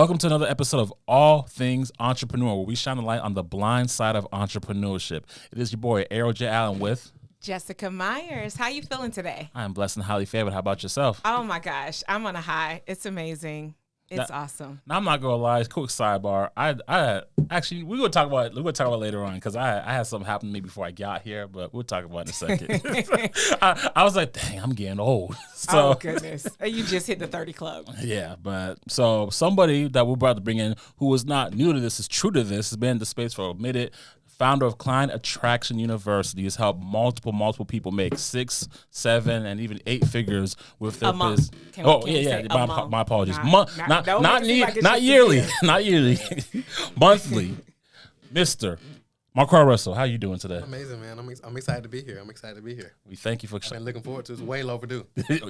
Welcome to another episode of All Things Entrepreneur, where we shine a light on the blind side of entrepreneurship. It is your boy, Errol J. Allen with Jessica Myers. How you feeling today? I am blessed and highly favored. How about yourself? Oh my gosh, I'm on a high. It's amazing. It's awesome. Now I'm not gonna lie. Quick sidebar. I actually we're gonna talk about it later on because I had something happen to me before I got here, but we'll talk about it in a second. I was like, dang, I'm getting old. So, oh goodness, you just hit the 30 club. Yeah, but so somebody that we're about to bring in who is not new to this, is true to this, has been in the space for a minute. Founder of Client Attraction University, has helped multiple people make 6, 7, and even 8 figures with their business. My apologies. Not yearly, not yearly, monthly. Mr. Marquel Russell, how you doing today? Amazing, man. I'm excited to be here. We thank you for. I've been looking forward to it. It's way overdue.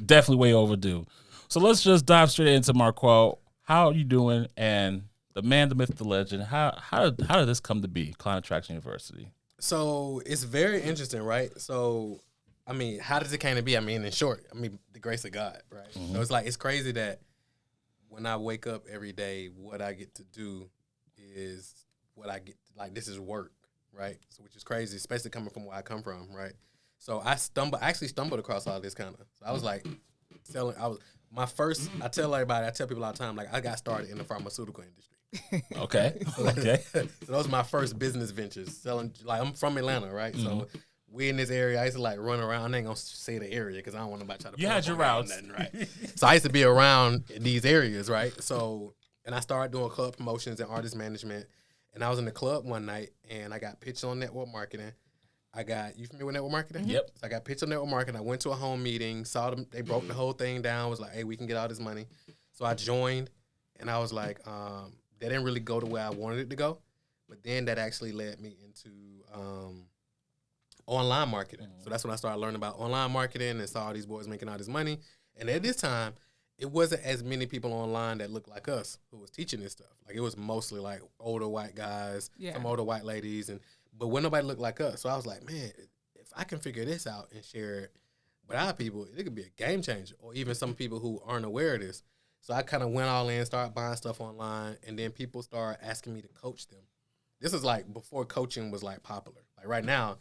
Definitely way overdue. So let's just dive straight into Marquel. How are you doing? And the man, the myth, the legend. How did this come to be, Client Attraction University? So it's very interesting, right? So, I mean, how does it come to be? I mean, in short, the grace of God, right? Mm-hmm. So it's crazy that when I wake up every day, what I get to do is what I get, this is work, right? So which is crazy, especially coming from where I come from, right? So I actually stumbled across all this kind of. So I was I tell people all the time, I got started in the pharmaceutical industry. Okay. So those are my first business ventures. Selling, I'm from Atlanta, right? Mm-hmm. So we in this area. I used to run around. I ain't gonna say the area because I don't want nobody try to. You had your routes, nothing, right? So I used to be around these areas, right? So and I started doing club promotions and artist management. And I was in the club one night and I got pitched on network marketing. You familiar with network marketing? Yep. So I got pitched on network marketing. I went to a home meeting, saw them. They broke the whole thing down. Was like, hey, we can get all this money. So I joined, and I was like, that didn't really go the way I wanted it to go. But then that actually led me into online marketing. Mm-hmm. So that's when I started learning about online marketing and saw all these boys making all this money. And at this time, it wasn't as many people online that looked like us who was teaching this stuff. It was mostly older white guys, some older white ladies, but when nobody looked like us. So I was like, man, if I can figure this out and share it with our people, it could be a game changer, or even some people who aren't aware of this. So I kind of went all in, started buying stuff online, and then people started asking me to coach them. This is before coaching was popular. Right now,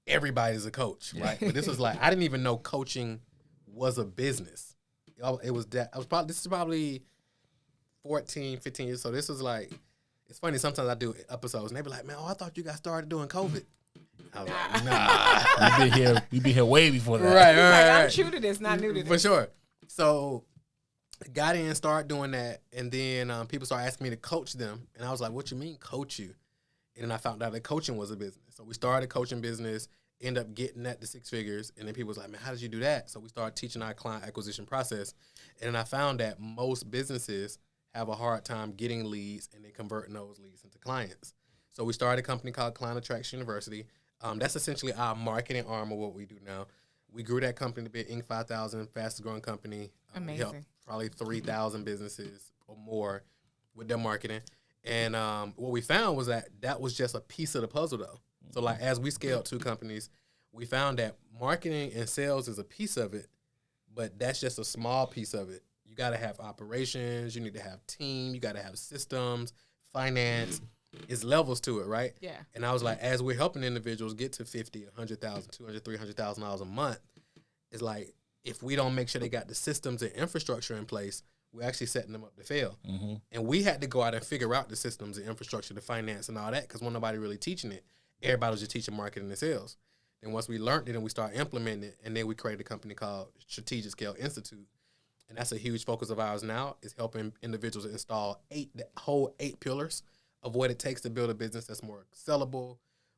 everybody's a coach, right? But this was I didn't even know coaching was a business. This is probably 14, 15 years. So this was it's funny. Sometimes I do episodes and they be like, man, I thought you got started doing COVID. I was like, nah. You've been here way before that. Right. I'm true to this, not new to this. For sure. So got in, started doing that. And then people started asking me to coach them. And I was like, what you mean coach you? And then I found out that coaching was a business. So we started a coaching business, end up getting that to 6 figures. And then people was like, man, how did you do that? So we started teaching our client acquisition process. And then I found that most businesses have a hard time getting leads and then converting those leads into clients. So we started a company called Client Attraction University. That's essentially our marketing arm of what we do now. We grew that company to be an Inc. 5000, fastest growing company. Amazing. We helped probably 3,000 businesses or more with their marketing. And what we found was that was just a piece of the puzzle, though. So as we scaled 2 companies, we found that marketing and sales is a piece of it, but that's just a small piece of it. You got to have operations. You need to have team. You got to have systems, finance. It's levels to it, right? Yeah. And I was like, as we're helping individuals get to $50,000, $100,000, $200,000, $300,000 a month, it's if we don't make sure they got the systems and infrastructure in place, we're actually setting them up to fail. Mm-hmm. And we had to go out and figure out the systems and infrastructure, the finance and all that, because when nobody really teaching it, everybody was just teaching marketing and sales. Then once we learned it and we started implementing it, and then we created a company called Strategic Scale Institute. And that's a huge focus of ours now, is helping individuals install 8 pillars of what it takes to build a business that's more sellable,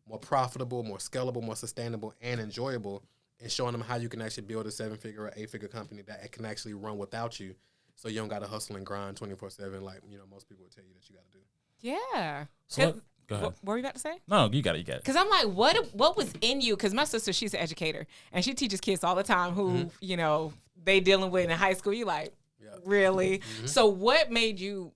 more profitable, more scalable, more sustainable, and enjoyable, and showing them how you can actually build a 7-figure or 8-figure company that can actually run without you, so you don't got to hustle and grind 24/7 like most people would tell you that you got to do. Yeah. So go ahead. What were you about to say? No, you got it. Because I'm like, what was in you? Because my sister, she's an educator, and she teaches kids all the time who, they dealing with in high school. You really? Mm-hmm. So what made you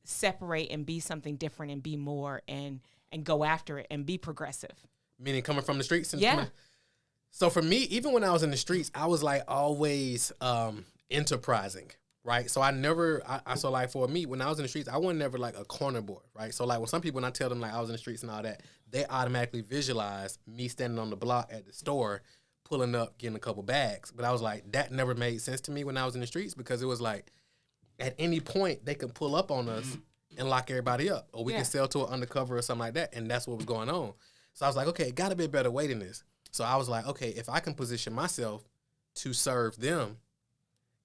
separate and be something different and be more and go after it and be progressive? Meaning coming from the streets? Yeah. So for me, even when I was in the streets, I was always enterprising. right? So so like for me, when I was in the streets, I wasn't never like a corner boy, right? So like when some people, when I tell them like I was in the streets and all that, they automatically visualize me standing on the block at the store, pulling up, getting a couple bags. But I was like, that never made sense to me when I was in the streets, because it was like, at any point they can pull up on us and lock everybody up, or we can sell to an undercover or something like that. And that's what was going on. So I was like, okay, it got to be a better way than this. So I was like, okay, if I can position myself to serve them,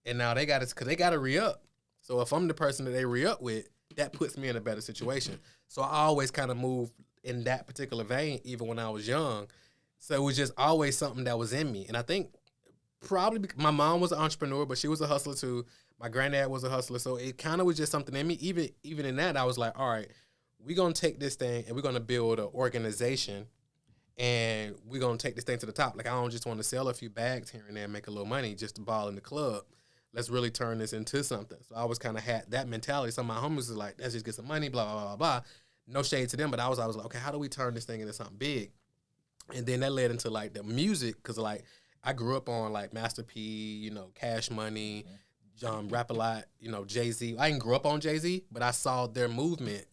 and now they got to, because they got to re-up. So if I'm the person that they re-up with, that puts me in a better situation. So I always kind of moved in that particular vein, even when I was young. So it was just always something that was in me. And I think probably my mom was an entrepreneur, but she was a hustler too. My granddad was a hustler. So it kind of was just something in me. Even in that, I was like, all right, we're going to take this thing and we're going to build an organization, and we're going to take this thing to the top. Like, I don't just want to sell a few bags here and there and make a little money just to ball in the club. Let's really turn this into something. So I always kind of had that mentality. Some of my homies was like, let's just get some money, blah, blah, blah, blah. No shade to them, but I was like, okay, how do we turn this thing into something big? And then that led into like the music, because like I grew up on like Master P, you know, Cash Money, Rap a Lot, you know, Jay-Z. I didn't grow up on Jay-Z, but I saw their movement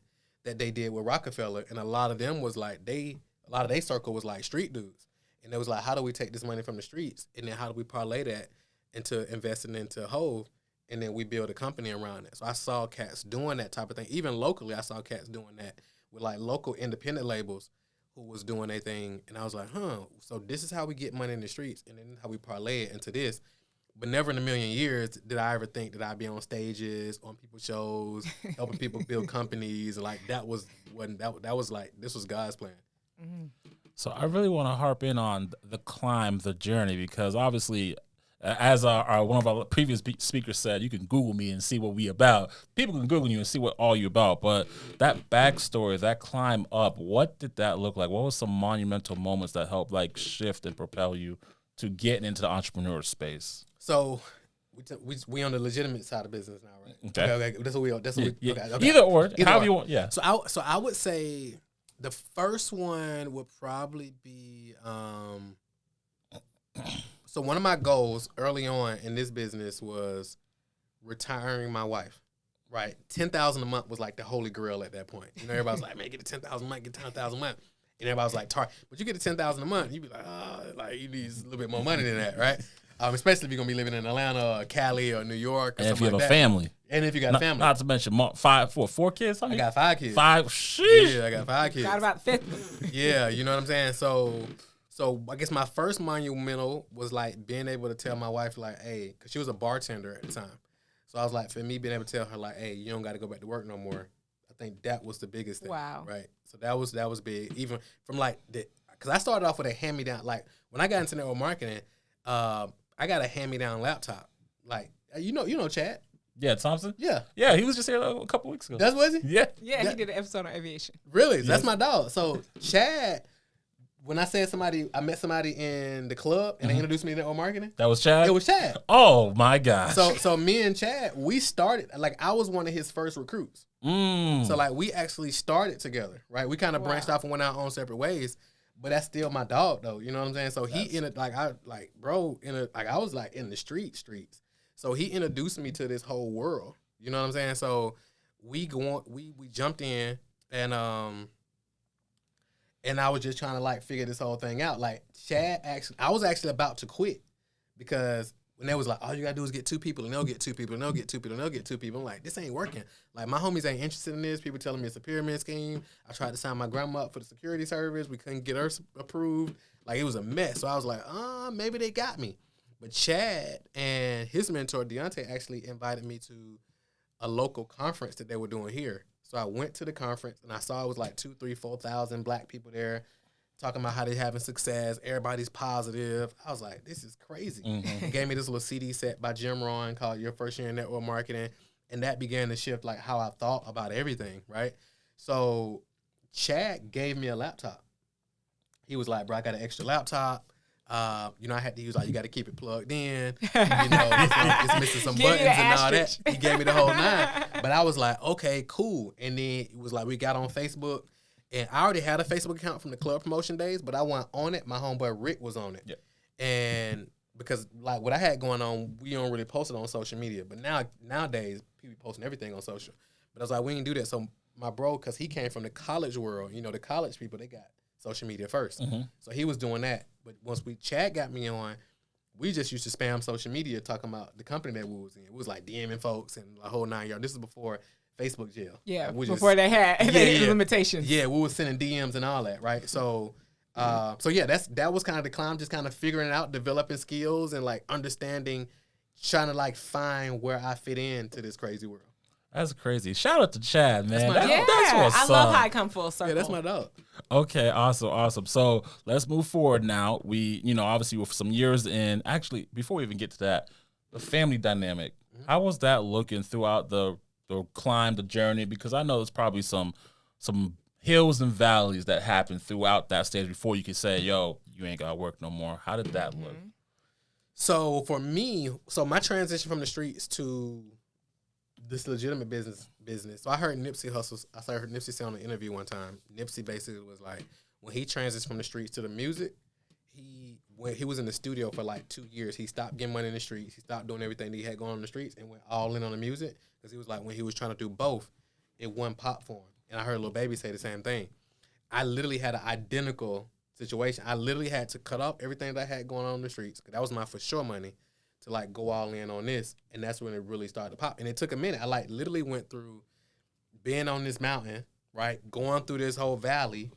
that they did with Rockefeller, and a lot of them was like a lot of their circle was like street dudes. And it was like, how do we take this money from the streets, and then how do we parlay that into investing into Hove, and then we build a company around it. So I saw cats doing that type of thing. Even locally, I saw cats doing that with like local independent labels who was doing their thing. And I was like, so this is how we get money in the streets, and then how we parlay it into this. But never in a million years did I ever think that I'd be on stages, on people's shows, helping people build companies. Like that was like, this was God's plan. Mm-hmm. So I really want to harp in on the climb, the journey, because obviously, as one of our previous speakers said, you can Google me and see what we about. People can Google you and see what all you about. But that backstory, that climb up, what did that look like? What was some monumental moments that helped like shift and propel you to getting into the entrepreneur space? So we on the legitimate side of business now, right? Okay. That's what we are. Okay. Either or, however you want. Yeah. So I would say the first one would probably be so one of my goals early on in this business was retiring my wife. Right, $10,000 a month was like the holy grail at that point. You know, everybody's like, man, get the $10,000 a month, get $10,000 a month. And everybody was like, but you get the $10,000 a month, you be like, like you need a little bit more money than that, right? Especially if you're gonna be living in Atlanta or Cali or New York, or and if you have like a family, and if you got a family, not to mention four kids. I got 5 kids. 5, sheesh. Yeah, I got 5 kids. Got about 50. Yeah, you know what I'm saying. So I guess my first monumental was like being able to tell my wife like, hey, because she was a bartender at the time. So I was like, for me being able to tell her like, hey, you don't got to go back to work no more. I think that was the biggest thing. Wow. Right. So that was big. Even from like because I started off with a hand-me-down. Like when I got into network marketing, I got a hand-me-down laptop. Like you know Chad. Yeah, Thompson. Yeah. He was just here a couple weeks ago. That's was he? Yeah. He did an episode on aviation. Really? Yes. That's my dog. So Chad. When I said I met somebody in the club and they introduced me to network marketing. That was Chad? It was Chad. Oh, my gosh. So me and Chad, we started, like I was one of his first recruits. So like we actually started together, right? We kind of branched off and went our own separate ways, but that's still my dog though. You know what I'm saying? So he I was like in the streets. So he introduced me to this whole world. You know what I'm saying? So we jumped in and I was just trying to like figure this whole thing out. Like Chad I was actually about to quit because when they was like, all you gotta do is get 2 people and they'll get 2 people and they'll get 2 people and they'll get 2 people. I'm like, this ain't working. Like my homies ain't interested in this. People telling me it's a pyramid scheme. I tried to sign my grandma up for the security service. We couldn't get her approved. Like it was a mess. So I was like, maybe they got me. But Chad and his mentor, Deontay, actually invited me to a local conference that they were doing here. So I went to the conference and I saw it was like 2,000, 3,000, 4,000 black people there talking about how they're having success. Everybody's positive. I was like, this is crazy. They gave me this little CD set by Jim Rohn called Your First Year in Network Marketing. And that began to shift like how I thought about everything, right? So Chad gave me a laptop. He was like, bro, I got an extra laptop. I had to use like, you got to keep it plugged in. It's missing some buttons and all that. He gave me the whole 9. But I was like, okay, cool. And then it was like, we got on Facebook. And I already had a Facebook account from the club promotion days, but I wasn't on it. My homeboy Rick was on it. Yeah. And because like what I had going on, we don't really post it on social media. But nowadays, people posting everything on social. But I was like, we didn't do that. So my bro, because he came from the college world, you know, the college people, they got social media first. So he was doing that. But once Chad got me on, we just used to spam social media talking about the company that we was in. It was like DMing folks and the whole 9 yards. This is before Facebook jail. Yeah, like before they had limitations. Yeah, we were sending DMs and all that, right? So, that was kind of the climb, just kind of figuring it out, developing skills and like understanding, trying to like find where I fit into this crazy world. That's crazy. Shout out to Chad, man. That's what's I love how I come full circle. Yeah, that's my dog. Okay, awesome. So let's move forward now. We, obviously with some years in, actually, before we even get to that, the family dynamic. How was that looking throughout the climb, the journey? Because I know there's probably some hills and valleys that happened throughout that stage before you could say, yo, you ain't got to work no more. How did that look? So for me, my transition from the streets to this legitimate business. So I heard Nipsey say on an interview one time. Nipsey basically was like, when he transitioned from the streets to the music, when he was in the studio for like 2 years, he stopped getting money in the streets. He stopped doing everything that he had going on in the streets and went all in on the music, because he was like, when he was trying to do both, it wouldn't pop for him. And I heard Lil Baby say the same thing. I literally had an identical situation. I literally had to cut off everything that I had going on in the streets, because that was my for sure money, to like go all in on this. And that's when it really started to pop. And it took a minute. I like literally went through being on this mountain, right, going through this whole valley,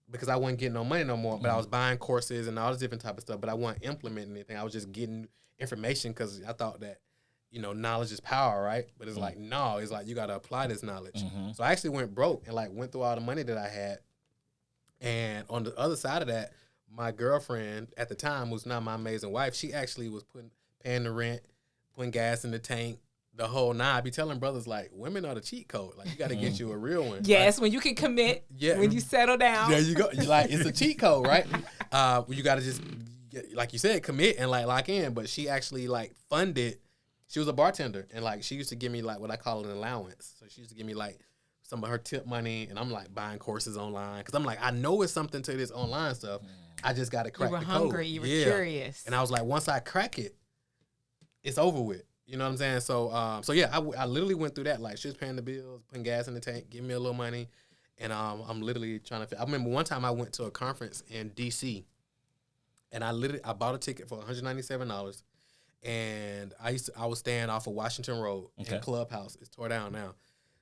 because I wasn't getting no money no more, but I was buying courses and all this different type of stuff, but I wasn't implementing anything. I was just getting information because I thought that, knowledge is power, right? But it's like, no, it's like you got to apply this knowledge. So I actually went broke and like went through all the money that I had. And on the other side of that, my girlfriend at the time, who's now my amazing wife, she actually was paying the rent, putting gas in the tank, the whole nine. I be telling brothers, like, women are the cheat code. Like, you got to get you a real one. Yes, right? when you can commit, when you settle down. There you go. Like, it's a cheat code, right? You got to just, like you said, commit and, like, lock in. But she actually, like, funded. She was a bartender. And, like, she used to give me, like, what I call an allowance. So she used to give me, like, some of her tip money. And I'm, like, buying courses online. Because I'm, like, I know it's something to this online stuff. I just got to crack the code. You were hungry. You were curious. And I was like, once I crack it, it's over with. You know what I'm saying? So, I literally went through that. Like, she was paying the bills, putting gas in the tank, giving me a little money. And I'm literally trying to I remember one time I went to a conference in D.C. And I bought a ticket for $197. And I was staying off of Washington Road in Clubhouse. It's tore down now.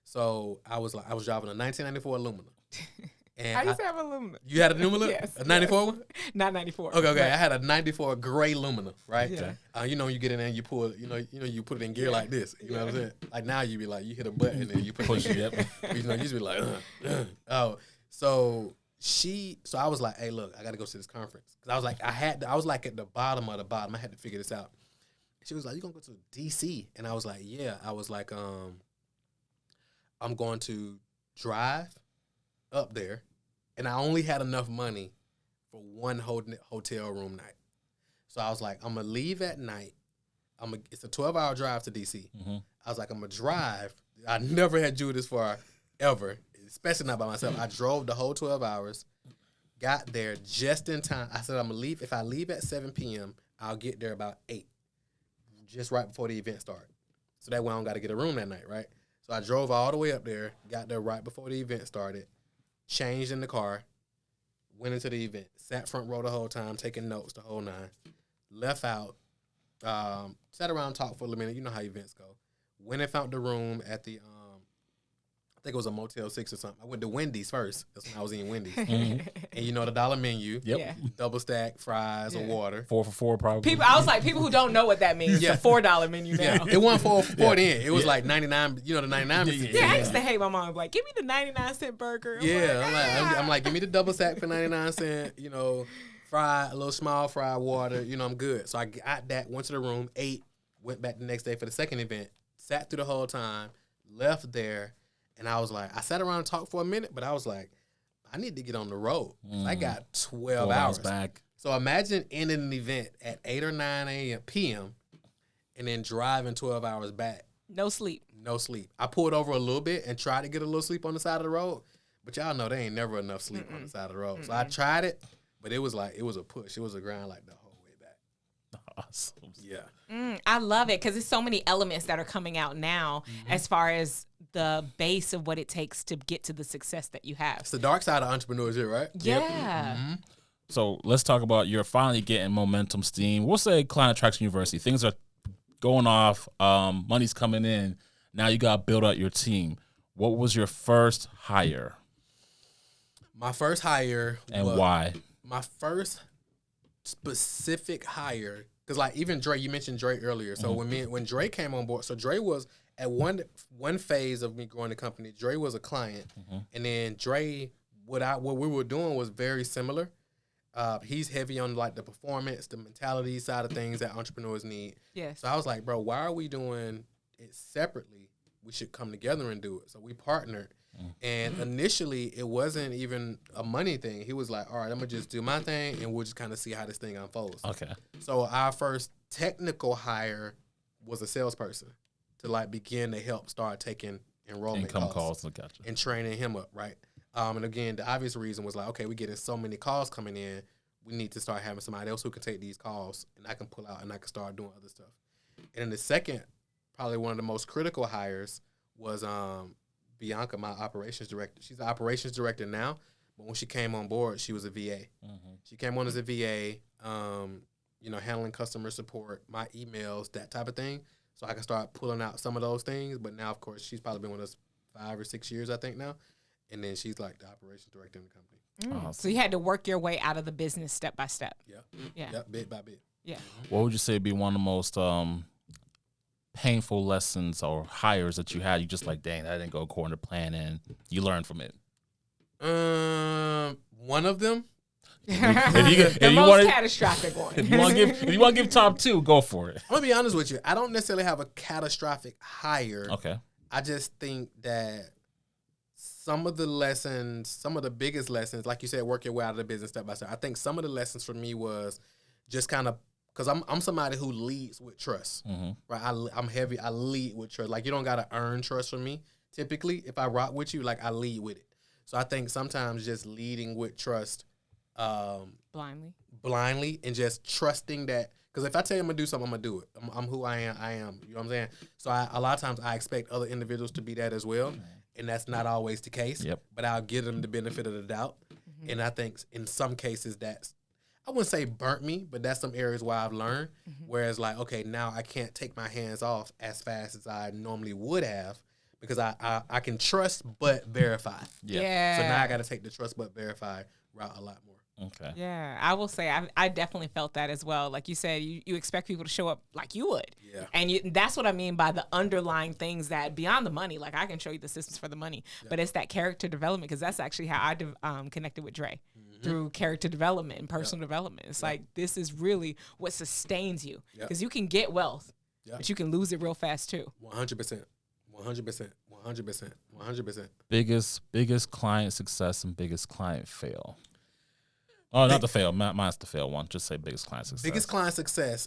So I was driving a 1994 Lumina. And I used to have a Lumina. You had a Lumina? Yes. A 94 one? Not 94. Okay. I had a 94 gray Lumina, right? Yeah. You get in there and you pull it, you put it in gear like this. You know what I'm saying? Like now you be like, you hit a button and you push it. Yep. You used to be like, So I was like, hey, look, I got to go to this conference. Because I was like, I was like at the bottom of the bottom. I had to figure this out. She was like, you going to go to D.C.? And I was like, yeah. I was like, I'm going to drive up there. And I only had enough money for one hotel room night. So I was like, I'm going to leave at night. It's a 12-hour drive to D.C. I was like, I'm going to drive. I never had do this for ever, especially not by myself. I drove the whole 12 hours, got there just in time. I said, I'm going to leave. If I leave at 7 p.m., I'll get there about 8, just right before the event started. So that way I don't got to get a room that night, right? So I drove all the way up there, got there right before the event started, changed in the car, went into the event, sat front row the whole time, taking notes the whole nine, left out, sat around, talked for a minute. You know how events go. Went and found the room at the, I think it was a Motel 6 or something. I went to Wendy's first. That's when I was eating Wendy's. And the $1 menu. Yep. Yeah. Double stack, fries, or water. 4 for $4 probably. I was like, people who don't know what that means. Yeah. The $4 menu now. Yeah. It wasn't 4 for $4 then. It was like 99, the 99 cents. Yeah, I used to hate my mom. Like, give me the 99-cent burger. I'm like, give me the double stack for 99 cents, fry, a little small fry, water, I'm good. So I got that, went to the room, ate, went back the next day for the second event, sat through the whole time, left there, and I was like, I sat around and talked for a minute, but I was like, I need to get on the road. I got 12 hours back. So imagine ending an event at 8 or 9 p.m. and then driving 12 hours back. No sleep. No sleep. I pulled over a little bit and tried to get a little sleep on the side of the road, but y'all know there ain't never enough sleep on the side of the road. So I tried it, but it was a push. It was a grind like the whole way back. Awesome. Yeah. I love it because there's so many elements that are coming out now as far as the base of what it takes to get to the success that you have. It's the dark side of entrepreneurship, right? Yeah. So let's talk about you're finally getting momentum, steam. We'll say Client Attraction University. Things are going off. Money's coming in. Now you got to build out your team. What was your first hire? My first hire. And why? My first specific hire, because like even Dre, you mentioned Dre earlier. So when Dre came on board, so Dre was at one phase of me growing the company. Dre was a client, and then Dre, what we were doing was very similar. He's heavy on like the performance, the mentality side of things that entrepreneurs need. Yes. So I was like, bro, why are we doing it separately? We should come together and do it. So we partnered. And initially, it wasn't even a money thing. He was like, all right, I'm going to just do my thing, and we'll just kind of see how this thing unfolds. Okay. So our first technical hire was a salesperson to like begin to help start taking enrollment calls. Gotcha. And training him up, right? And again, the obvious reason was like, okay, we're getting so many calls coming in. We need to start having somebody else who can take these calls, and I can pull out and I can start doing other stuff. And then the second, probably one of the most critical hires was Bianca, my operations director. She's the operations director now, but when she came on board, she was a VA. She came on as a VA, handling customer support, my emails, that type of thing. So I can start pulling out some of those things. But now, of course, she's probably been with us 5 or 6 years, I think now. And then she's like the operations director in the company. Awesome. So you had to work your way out of the business step by step. Yeah, bit by bit. Yeah. What would you say would be one of the most painful lessons or hires that you had? You just like, dang, that didn't go according to plan, and you learned from it. One of them. The most catastrophic one. If you want to give top 2, go for it. I'm gonna be honest with you. I don't necessarily have a catastrophic hire. Okay. I just think that some of the biggest lessons, like you said, work your way out of the business step by step. I think some of the lessons for me was just kind of, because I'm somebody who leads with trust, right? I'm heavy. I lead with trust. Like, you don't got to earn trust from me. Typically, if I rock with you, like, I lead with it. So I think sometimes just leading with trust, blindly, and just trusting that, because if I tell you I'm going to do something, I'm going to do it. I'm who I am. You know what I'm saying? So a lot of times I expect other individuals to be that as well. And that's not always the case. Yep. But I'll give them the benefit of the doubt. And I think in some cases that's, I wouldn't say burnt me, but that's some areas where I've learned. Whereas like, okay, now I can't take my hands off as fast as I normally would have, because I can trust but verify. Yeah. So now I got to take the trust but verify route a lot more. Okay. Yeah, I will say I definitely felt that as well. Like you said, you expect people to show up like you would. Yeah. And that's what I mean by the underlying things that beyond the money. Like, I can show you the systems for the money, but it's that character development, because that's actually how I connected with Dre, through character development and personal development. It's like, this is really what sustains you, because you can get wealth, but you can lose it real fast too. 100%. 100%. Biggest client success and biggest client fail. Oh, not the fail. Mine's the fail one. Just say biggest client success. Biggest client success.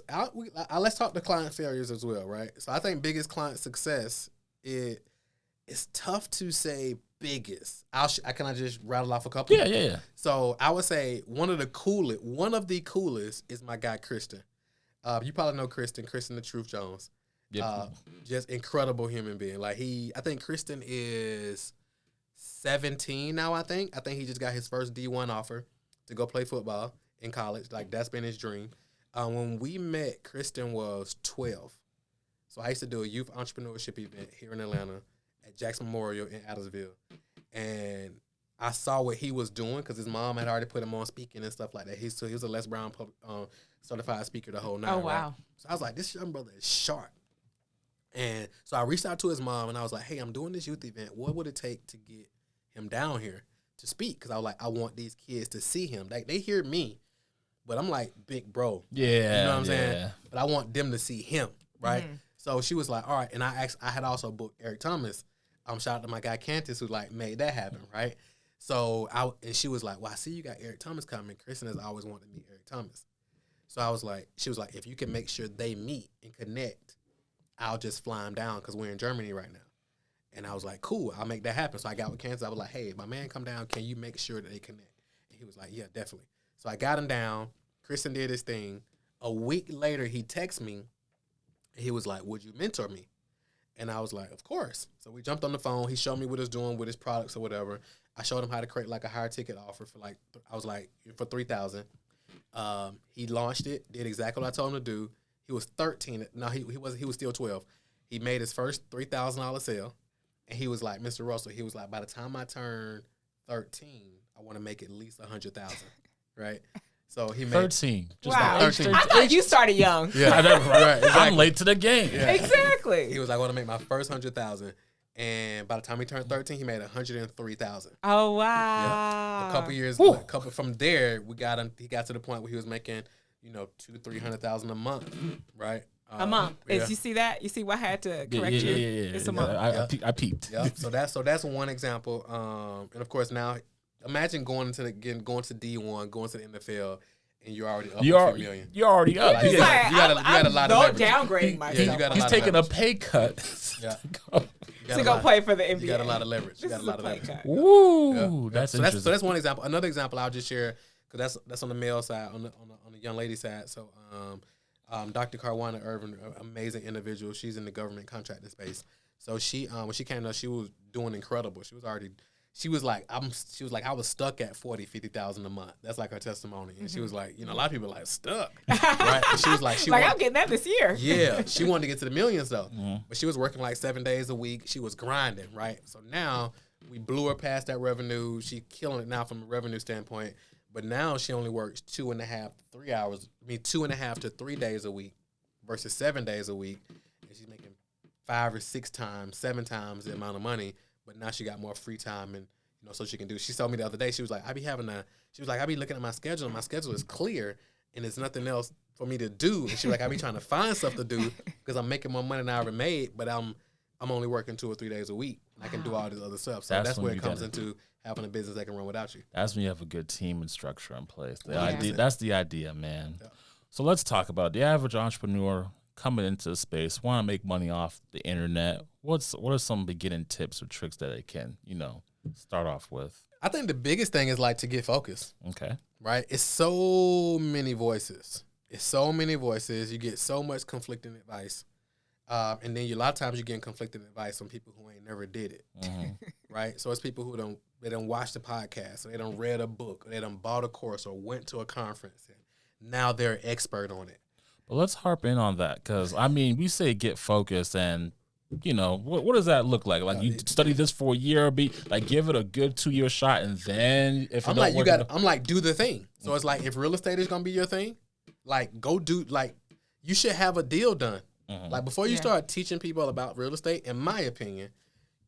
Let's talk to client failures as well, right? So I think biggest client success, it's tough to say biggest. Can I just rattle off a couple? Yeah. So I would say one of the coolest is my guy Kristen. You probably know Kristen the Truth Jones. Yep. Just incredible human being. Like, I think Kristen is 17 now. I think he just got his first D1 offer to go play football in college. Like, that's been his dream. When we met, Kristen was 12. So I used to do a youth entrepreneurship event here in Atlanta at Jackson Memorial in Adamsville. And I saw what he was doing, because his mom had already put him on speaking and stuff like that. He was a Les Brown certified speaker the whole night. Oh, wow. Right? So I was like, this young brother is sharp. And so I reached out to his mom, and I was like, hey, I'm doing this youth event. What would it take to get him down here to speak? Because I was like, I want these kids to see him. Like, they hear me, but I'm like big bro. Yeah. You know what I'm saying? But I want them to see him, right? So she was like, all right. And I had also booked Eric Thomas. Shout out to my guy Cantus, who like made that happen, right? So and she was like, well, I see you got Eric Thomas coming. Kristen has always wanted to meet Eric Thomas. So she was like, if you can make sure they meet and connect, I'll just fly him down, because we're in Germany right now. And I was like, cool, I'll make that happen. So I got with Kansas. I was like, hey, if my man come down, can you make sure that they connect? And he was like, yeah, definitely. So I got him down. Kristen did his thing. A week later, he texted me. And he was like, would you mentor me? And I was like, of course. So we jumped on the phone. He showed me what he's doing with his products or whatever. I showed him how to create like a higher ticket offer for like, I was like, for $3,000. He launched it, did exactly what I told him to do. He was 13. No, he was still 12. He made his first $3,000 sale. And he was like, Mr. Russell, he was like, by the time I turn 13, I want to make at least 100,000. Right? So he made 13. Just Wow. like 13. I thought you started young. Yeah, I know, right? exactly. I'm late to the game. Yeah. Exactly. He was like, I want to make my first 100,000. And by the time he turned 13, he made 103,000. Oh wow. A couple years, from there, he got to the point where he was making, $200,000-$300,000 a month, right? A month. Yeah. You see that? You see what I had to correct you? Yeah. It's a month. I peeped. Yep. So that's one example. And of course now, imagine going to D1, going to the NFL, and you're already up a few million. You're already up. Like, you got a lot of leverage. Downgrading myself. Yeah, you got a He's lot taking of a pay cut. Yeah. to go play for the NBA. You got a lot of leverage. You This got a is lot of play leverage. cut. Ooh, Yeah. that's So interesting. that's one example. Another example I'll just share, because that's on the male side, on the young lady side. So Dr. Carwana Irvin, amazing individual. She's in the government contracting space. So she when she came to us, she was doing incredible. She was like, I was stuck at 40,000, 50,000 a month. That's like her testimony. And she was like, a lot of people are like, stuck. Right? And she was like, I'm getting that this year. Yeah. She wanted to get to the millions though. But she was working like 7 days a week. She was grinding, right? So now we blew her past that revenue. She killing it now from a revenue standpoint. But now she only works 2.5 to 3 days a week versus 7 days a week. And she's making 5 or 6 times, 7 times the amount of money. But now she got more free time and so she can do. She told me the other day, she was like, I be looking at my schedule and my schedule is clear and there's nothing else for me to do. And she was like, I be trying to find stuff to do because I'm making more money than I ever made, but I'm only working 2 or 3 days a week. And I can do all this other stuff. So that's where it comes into having a business that can run without you. That's when you have a good team and structure in place. Yeah. That's the idea, man. Yeah. So let's talk about the average entrepreneur coming into the space, want to make money off the internet. What are some beginning tips or tricks that they can, start off with? I think the biggest thing is like to get focused. Okay. Right? It's so many voices. You get so much conflicting advice. And then a lot of times you're getting conflicting advice from people who ain't never did it. Mm-hmm. Right? So it's people who don't watch the podcast, or they don't read a book, or they don't bought a course or went to a conference. And now they're an expert on it. But let's harp in on that because, we say get focused and, what does that look like? Like you study this for a year, give it a good 2-year shot and then if it don't work. I'm like, do the thing. So it's like if real estate is going to be your thing, like go do, like you should have a deal done. Mm-hmm. Like before you start teaching people about real estate, in my opinion,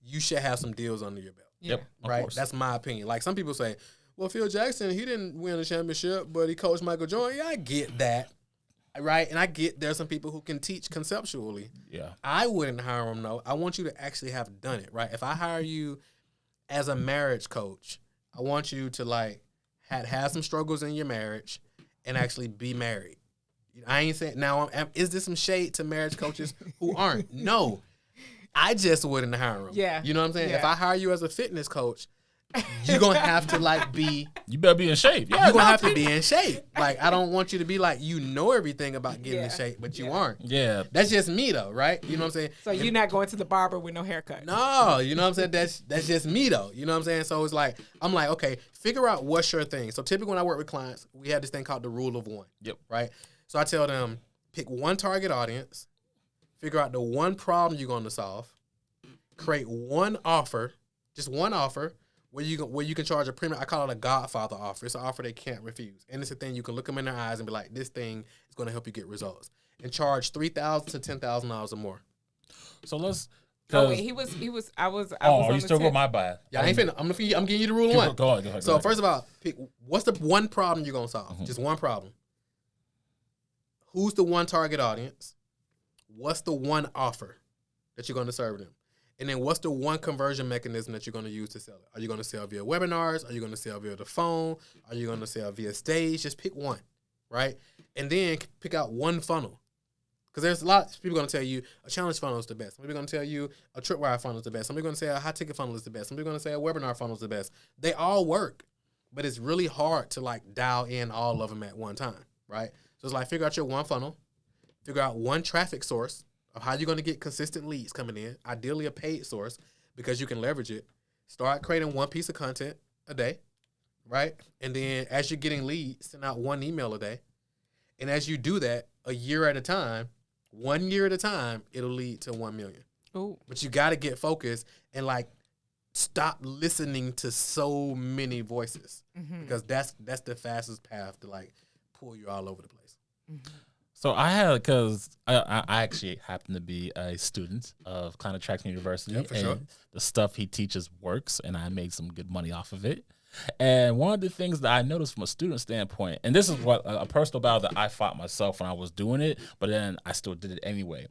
you should have some deals under your belt. Yep. Right? Course. That's my opinion. Like some people say, well, Phil Jackson, he didn't win a championship, but he coached Michael Jordan. Yeah, I get that. Right? And I get there's some people who can teach conceptually. Yeah. I wouldn't hire them, though. I want you to actually have done it, right? If I hire you as a marriage coach, I want you to, like, have some struggles in your marriage and actually be married. I ain't saying, now, is there some shade to marriage coaches who aren't? No. I just wouldn't hire them. Yeah. You know what I'm saying? Yeah. If I hire you as a fitness coach, you're going to have to, like, be... You better be in shape. Yeah, You're going to have to be in shape. Like, I don't want you to be like, you know everything about getting in Yeah. shape, but you Yeah. aren't. Yeah. That's just me, though, right? You know what I'm saying? So you're not going to the barber with no haircut. No, you know what I'm saying? That's just me, though. You know what I'm saying? So it's like, I'm like, okay, figure out what's your thing. So typically when I work with clients, we have this thing called the rule of one. Yep. Right? So I tell them, pick one target audience, figure out the one problem you're going to solve, create one offer, just one offer, where you can charge a premium. I call it a Godfather offer. It's an offer they can't refuse. And it's a thing you can look them in their eyes and be like, this thing is going to help you get results. And charge $3,000 to $10,000 or more. So let's... Oh, wait, I was Oh, on you the still tip. go my bad. Yeah, I ain't finna. I'm giving you the rule of one. Go ahead. So first of all, pick what's the one problem you're gonna solve? Mm-hmm. Just one problem. Who's the one target audience? What's the one offer that you're gonna serve them? And then what's the one conversion mechanism that you're gonna use to sell it? Are you gonna sell via webinars? Are you gonna sell via the phone? Are you gonna sell via stage? Just pick one, right? And then pick out one funnel. Because there's a lot of people going to tell you a challenge funnel is the best. Some people are going to tell you a tripwire funnel is the best. Some people are going to say a high ticket funnel is the best. Some people are going to say a webinar funnel is the best. They all work, but it's really hard to like dial in all of them at one time. right? So it's like figure out your one funnel, figure out one traffic source of how you're going to get consistent leads coming in, ideally a paid source because you can leverage it. Start creating one piece of content a day, right? And then as you're getting leads, send out one email a day. And as you do that, a year at a time, 1 year at a time, it'll lead to 1 million. Ooh. But you got to get focused and like stop listening to so many voices because that's the fastest path to like pull you all over the place. So I had, because I actually happen to be a student of Climate Attraction University, Yeah, for and sure. the stuff he teaches works, and I made some good money off of it. And one of the things that I noticed from a student standpoint, and this is what a personal battle that I fought myself when I was doing it, but then I still did it anyway.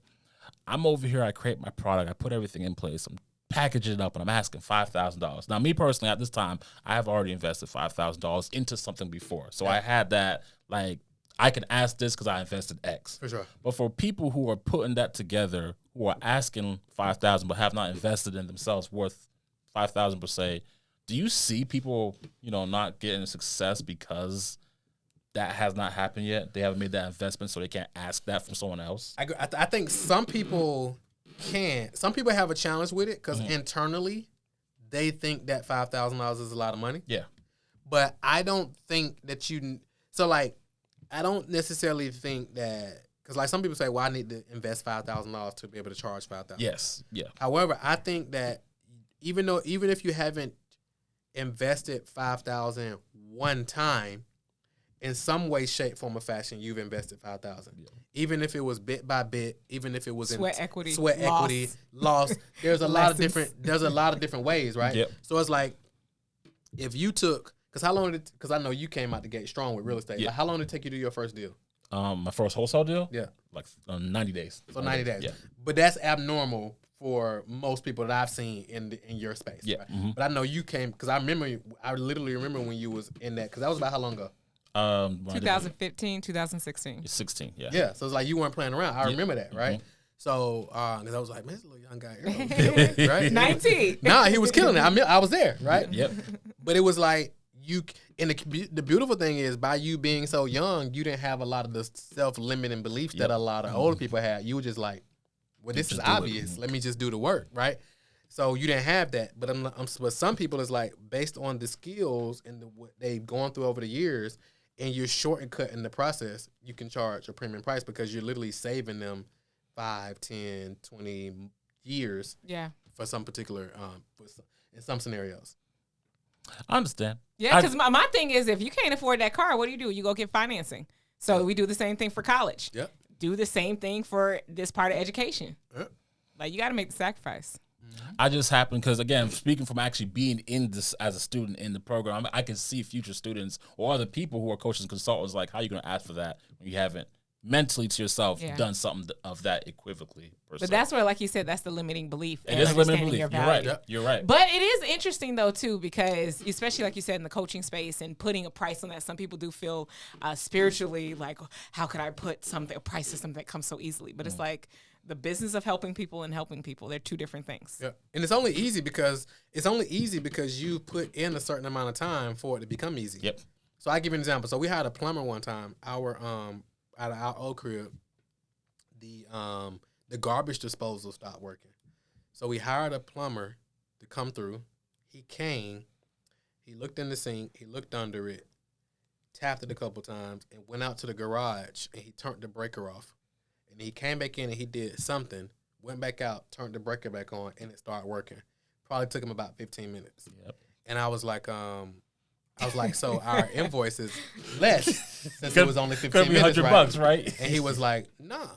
I'm over here, I create my product, I put everything in place, I'm packaging it up, and I'm asking $5,000. Now, me personally, at this time, I have already invested $5,000 into something before. So I had that, like, I can ask this because I invested X. For sure. But for people who are putting that together, who are asking $5,000 but have not invested in themselves worth $5,000 per se, do you see people, not getting success because that has not happened yet? They haven't made that investment, so they can't ask that from someone else? I think some people can. Some people have a challenge with it because internally they think that $5,000 is a lot of money. Yeah. But I don't think that I don't necessarily think that, because like some people say, well, I need to invest $5,000 to be able to charge $5,000. Yes. Yeah. However, I think that even if you haven't invested $5,000 one time, in some way, shape, form, or fashion, you've invested $5,000. Yeah. Even if it was bit by bit, even if it was sweat equity, loss. There's a lot of different ways, right? Yep. So it's like if you took, because I know you came out the gate strong with real estate. Yeah. Like how long did it take you to do your first deal? My first wholesale deal? Yeah. Like 90 days. So 90 days. Yeah. But that's abnormal for most people that I've seen in your space. Yeah. Right? Mm-hmm. But I know you came, because I literally remember when you was in that, because that was about how long ago? 2015, 2016. 16, yeah. Yeah, so it's like you weren't playing around. I remember that, right? Mm-hmm. So, because I was like, man, this little young guy, Errol, right? 19. Nah, he was killing it. I was there, right? Yep. But it was like and the beautiful thing is, by you being so young, you didn't have a lot of the self-limiting beliefs that a lot of older people had. You were just like, well, this is obvious. Let me just do the work, right? So you didn't have that. But but some people is like, based on the skills and what they've gone through over the years, and you're shortcutting the process, you can charge a premium price because you're literally saving them 5, 10, 20 years for some particular, in some scenarios. I understand. Yeah, because my thing is, if you can't afford that car, what do? You go get financing. So we do the same thing for college. Yep. Do the same thing for this part of education. Yep. Like, you got to make the sacrifice. I just happened because, again, speaking from actually being in this as a student in the program, I can see future students or other people who are coaches and consultants like, how are you going to ask for that when you haven't mentally to yourself done something of that equivocally? But that's where, like you said, that's the limiting belief. It is a limiting belief. You're right. Yep. You're right. But it is interesting, though, too, because especially, like you said, in the coaching space and putting a price on that, some people do feel spiritually like, how could I put a price to something that comes so easily? But it's like, the business of helping people and helping people, they're two different things. Yeah. And it's only easy because you put in a certain amount of time for it to become easy. Yep. So I give you an example. So we had a plumber one time, out of our old crib, the garbage disposal stopped working. So we hired a plumber to come through. He came, he looked in the sink, he looked under it, tapped it a couple times, and went out to the garage and he turned the breaker off. And he came back in and he did something, went back out, turned the breaker back on, and it started working. Probably took him about 15 minutes. Yep. And I was like, so our invoice is less since it was only 15 minutes, $100 bucks, right? And he was like, nah.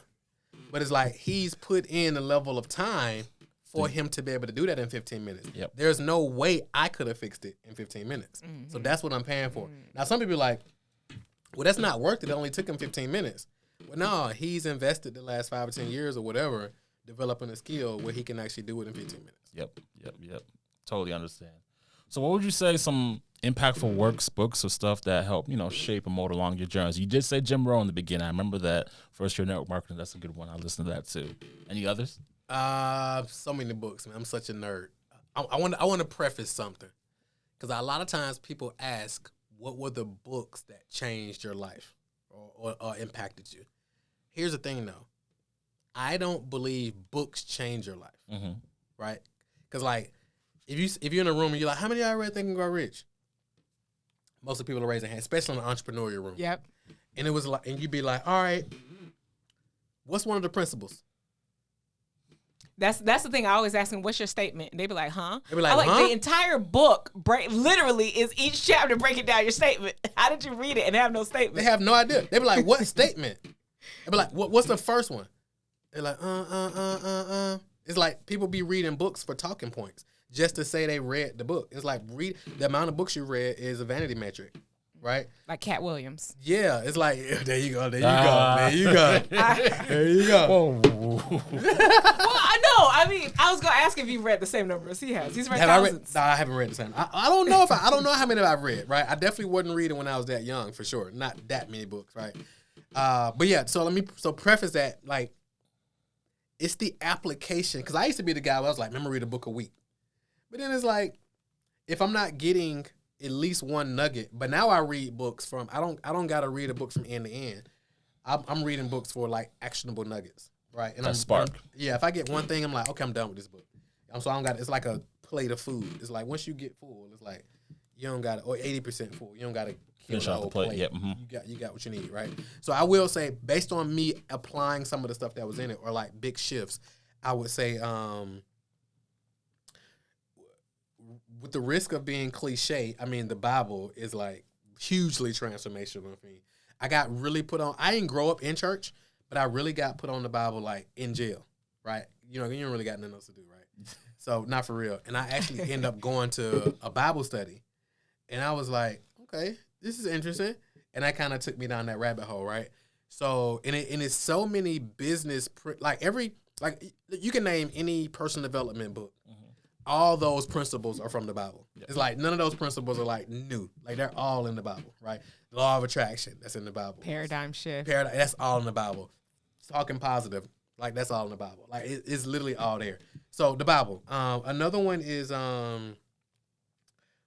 But it's like he's put in a level of time for him to be able to do that in 15 minutes. Yep. There's no way I could have fixed it in 15 minutes. So that's what I'm paying for. Now, some people are like, well, that's not worth it. It only took him 15 minutes. Well, no, he's invested the last 5 or 10 years or whatever developing a skill where he can actually do it in 15 minutes. Yep. Totally understand. So what would you say some impactful works, books, or stuff that help, shape and mold along your journeys? You did say Jim Rohn in the beginning. I remember that. First Year Network Marketing, that's a good one. I listened to that too. Any others? So many books, man. I'm such a nerd. I want to preface something, because a lot of times people ask, what were the books that changed your life, or impacted you. Here's the thing, though. I don't believe books change your life, right? Because, like, if you're in a room and you're like, how many of y'all read Think and Grow Rich? Most of the people are raising hands, especially in the entrepreneurial room. Yep. And it was like, and you'd be like, all right, what's one of the principles? That's the thing. I always ask them, what's your statement? And they be like, huh? They be like, I'm like, huh? the entire book literally is each chapter breaking down your statement. How did you read it and have no statement? They have no idea. They be like, what statement? They be like, what's the first one? They're like, It's like people be reading books for talking points just to say they read the book. It's like the amount of books you read is a vanity metric, right? Like Cat Williams. Yeah, it's like, there you go. There you go. Whoa. Well, I know. I mean, I was gonna ask if you read the same number as he has. He's read thousands. I haven't read the same. I don't know I don't know how many I've read, right? I definitely wasn't reading when I was that young, for sure. Not that many books, right? But yeah, so preface that, like, it's the application. Because I used to be the guy where I was like, I'm gonna read a book a week. But then it's like, if I'm not getting at least one nugget, but now I read books from, I don't gotta read a book from end to end. I'm reading books for, like, actionable nuggets, right? And That's spark. If I get one thing, I'm like, okay, I'm done with this book. So I don't got, it's like a plate of food. It's like, once you get full, it's like, you don't got to, or 80% full, you don't got to kill Finish the out whole the plate. plate. Yep. Mm-hmm. You got what you need, right? So I will say, based on me applying some of the stuff that was in it, or like big shifts, I would say, with the risk of being cliche, I mean, the Bible is like hugely transformational for me. I got really put on, I didn't grow up in church, but I really got put on the Bible like in jail, right? You don't really got nothing else to do, right? So not for real. And I actually end up going to a Bible study, and I was like, okay, this is interesting. And that kind of took me down that rabbit hole, right? So, and it's so many business, you can name any personal development book. All those principles are from the Bible. Yeah. It's like none of those principles are like new. Like they're all in the Bible, right? The law of attraction, that's in the Bible. Paradigm shift. That's all in the Bible. Talking positive, like that's all in the Bible. Like it's literally all there. So the Bible. Another one is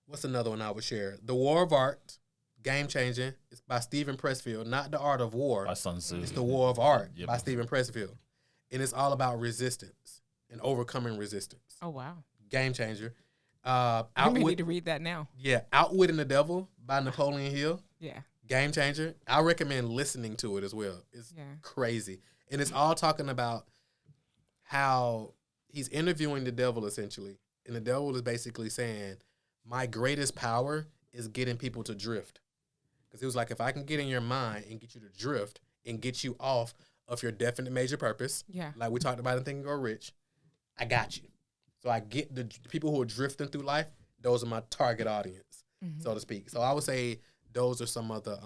what's another one I would share? The War of Art, Game Changing. It's by Stephen Pressfield. Not The Art of War. By Sun Tzu. It's The War of Art by Stephen Pressfield, and it's all about resistance and overcoming resistance. Oh wow. Game changer. I need to read that now. Yeah, Outwitting the Devil by Napoleon Hill. Yeah. Game changer. I recommend listening to it as well. It's crazy. And it's all talking about how he's interviewing the devil, essentially. And the devil is basically saying, my greatest power is getting people to drift. Because he was like, if I can get in your mind and get you to drift and get you off of your definite major purpose, like we talked about in Think and Grow Rich, I got you. So I get the people who are drifting through life. Those are my target audience, so to speak. So I would say those are some of the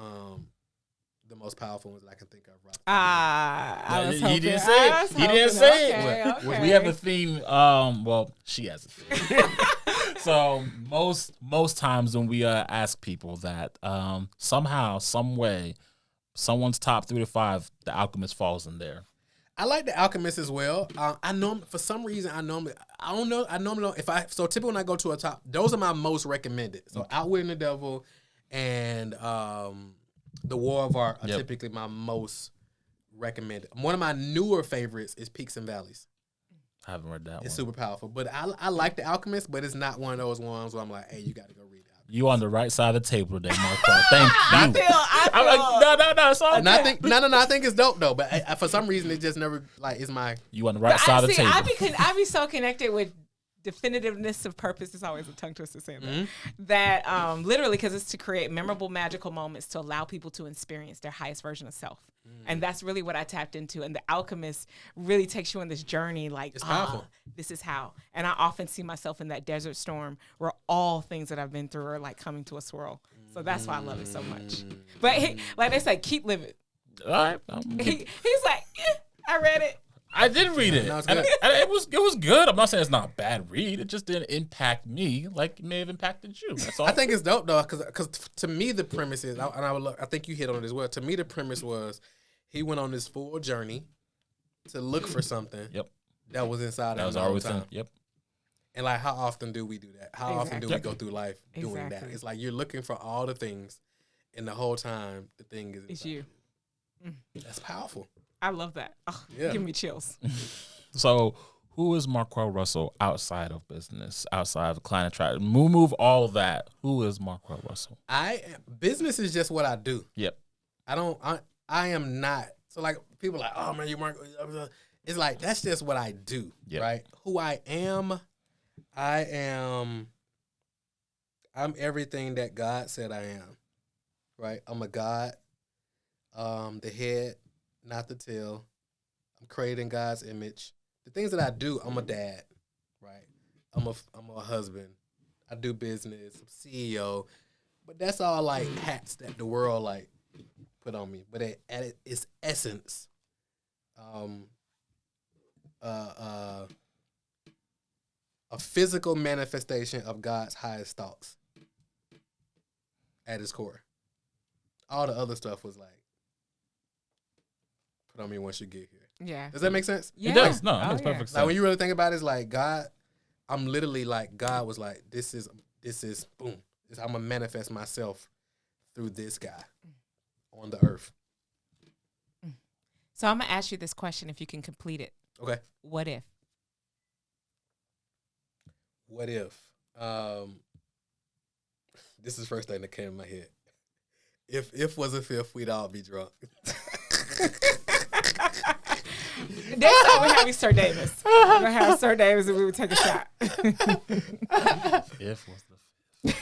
most powerful ones that I can think of. Right? He didn't say it. He didn't say it. Okay. We have a theme. Well, she has a theme. So most times when we ask people that, somehow, some way, someone's top 3 to 5, The Alchemist falls in there. I like The Alchemist as well. I know for some reason I normally don't. So typically when I go to a top, those are my most recommended. So Outwitting the Devil and The War of Art are typically my most recommended. One of my newer favorites is Peaks and Valleys. I haven't read that one. It's super powerful, but I like The Alchemist, but it's not one of those ones where I'm like, hey, you got to go read it. You on the right side of the table today, Marquel. Thank you. I It's all and I think I think it's dope though, but for some reason it just never like is my. You on the right side of the table. I be so connected with definitiveness of purpose. Is always a tongue twister saying that. That literally because it's to create memorable, magical moments to allow people to experience their highest version of self, and that's really what I tapped into. And The Alchemist really takes you on this journey, like it's powerful. This is how. And I often see myself in that desert storm where all things that I've been through are like coming to a swirl. So that's why I love it so much. But like they say, keep living. All right. He's like, I read it. I did read it. No, it's and good. it was good. I'm not saying it's not a bad read. It just didn't impact me like it may have impacted you. That's all. I think it's dope though, because to me the premise is, I think you hit on it as well. To me the premise was he went on this full journey to look for something. That was inside. That was always time. And like, how often do we do that? How often do we go through life doing that? It's like you're looking for all the things, and the whole time the thing is it's you. That's powerful. I love that. Oh, Yeah. Give me chills. So, who is Marquel Russell outside of business, outside of client attraction? Move all of that. Who is Marquel Russell? Business is just what I do. Yep. I am not. So like people are like, oh man, you Mark. It's like that's just what I do, Yep. right? Who I'm everything that God said I am, right? I'm a God, the head, not the tail. I'm created in God's image. The things that I do, I'm a dad, right? I'm a husband. I do business. I'm CEO, but that's all like hats that the world like put on me. But at its essence, a physical manifestation of God's highest thoughts at its core. All the other stuff was like put on me once you get here. Yeah. Does that make sense? Yeah. It does. No, it Oh, makes yeah. perfect sense. Like when you really think about it, it's like God, I'm literally like God was like, this is boom. I'm gonna manifest myself through this guy on the earth. So I'm gonna ask you this question if you can complete it. Okay. What if? What if? This is the first thing that came in my head. If was a fifth, we'd all be drunk. Next time we have Sir Davis. We're gonna have Sir Davis and we would take a shot. If was the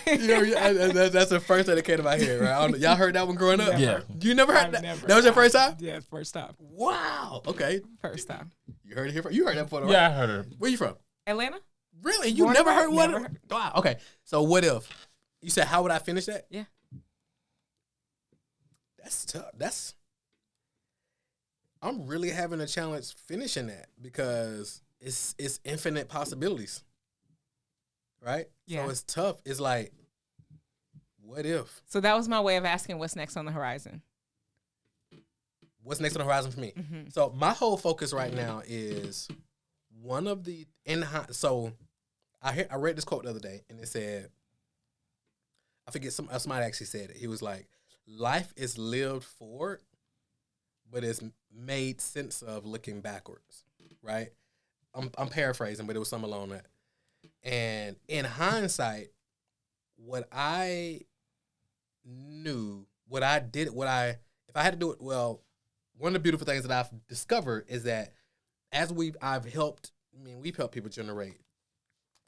You know, that's the first thing that came to my head, right? Y'all heard that one growing up? Yeah. You never heard that? That was your first time? Yeah, first time. Wow. Okay. First time. You heard it here. You heard that before, right? Yeah, I heard her. Where you from? Atlanta? Really? You Born never and heard one? never heard. Wow. Okay. So what if? You said, how would I finish that? Yeah. That's tough. I'm really having a challenge finishing that because it's infinite possibilities. Right? Yeah. So it's tough. It's like, what if? So that was my way of asking what's next on the horizon. What's next on the horizon for me? Mm-hmm. So my whole focus right now is one of the so I read this quote the other day and it said, I forget somebody actually said it. He was like, life is lived forward, but it's made sense of looking backwards. Right? I'm paraphrasing, but it was something along that. And in hindsight, what I knew, if I had to do it, well, one of the beautiful things that I've discovered is that we've helped people generate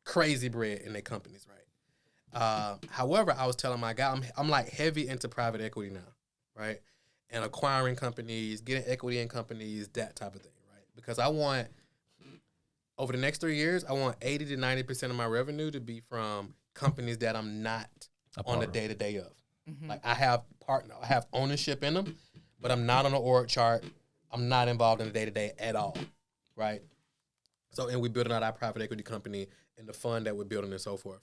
crazy bread in their companies, right? However, I was telling my guy, I'm like heavy into private equity now, right? And acquiring companies, getting equity in companies, that type of thing, right? Because over the next 3 years, I want 80 to 90% of my revenue to be from companies that I'm not on the day-to-day of. Mm-hmm. Like I have ownership in them, but I'm not on the org chart. I'm not involved in the day-to-day at all, right? So, and we're building out our private equity company and the fund that we're building and so forth.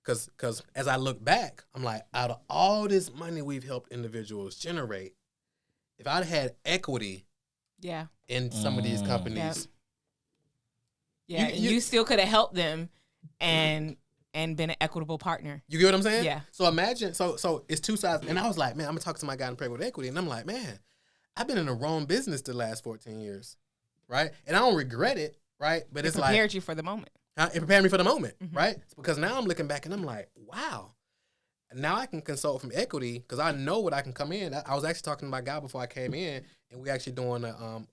Because as I look back, I'm like, out of all this money we've helped individuals generate, if I'd had equity in some of these companies... Yeah, you still could have helped them and been an equitable partner. You get what I'm saying? Yeah. So imagine, so it's two sides. And I was like, man, I'm going to talk to my guy in private equity. And I'm like, man, I've been in the wrong business the last 14 years, right? And I don't regret it, right? But it's like... It prepared you for the moment. It prepared me for the moment, right? Because now I'm looking back and I'm like, wow. Now I can consult from equity because I know what I can come in. I was actually talking to my guy before I came in, and we actually doing a